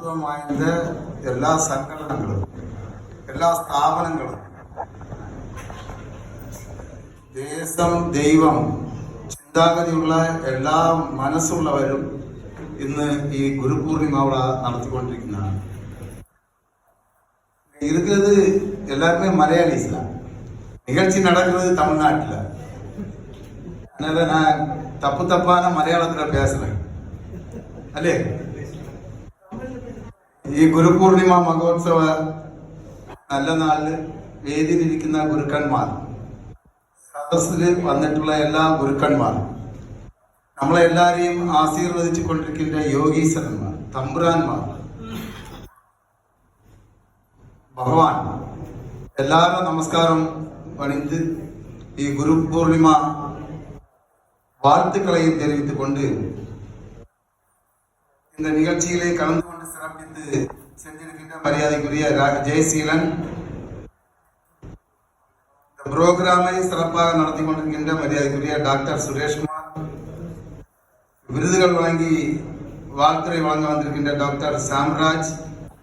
വാய்ந்த എല്ലാ സംഘടനകളും എല്ലാ സ്ഥാപനങ്ങളും ദേശം ദൈവം ചിന്താഗതിയുള്ള എല്ലാ മനസ്സുള്ളവരും ഇന്ന് ഈ ഗുരുപൂർണിമ അവിടെ നടത്തിക്കൊണ്ടിരിക്കുന്നതാണ്. இருக்கிறது எல்லாருமே மலையாளிஸ் தான். நிகழ்ச்சி நடக்கிறது தமிழ்நாட்டில். அதனால நான் தப்பான மலையாளத்தில் பேசுறேன் അല്ലേ. ഈ ഗുരുപൂർണിമ മഹോത്സവ നല്ല നാളില് വേദിയിലിരിക്കുന്ന ഗുരുക്കന്മാർ, സദസ്സിൽ വന്നിട്ടുള്ള എല്ലാ ഗുരുക്കന്മാരും, നമ്മളെല്ലാരെയും ആശീർവദിച്ചു കൊണ്ടിരിക്കുന്ന യോഗീശ്വരന്മാർ, തമ്പുരാന്മാർ, ഭഗവാൻ, എല്ലാവരും നമസ്കാരം പണിത് ഈ ഗുരുപൂർണിമ வாழ்த்துக்களையும் தெரிவித்துக் கொண்டு இந்த நிகழ்ச்சியிலே கலந்து கொண்டு சிறப்பித்து சென்றிருக்கின்ற மரியாதைக்குரிய ஜெயசீலன், இந்த புரோகிராமை சிறப்பாக நடத்தி கொண்டிருக்கின்ற மரியாதைக்குரிய டாக்டர் சுரேஷ்குமார், விருதுகள் வழங்கி வாழ்த்துறை வழங்க வந்திருக்கின்ற டாக்டர் சாம்ராஜ்,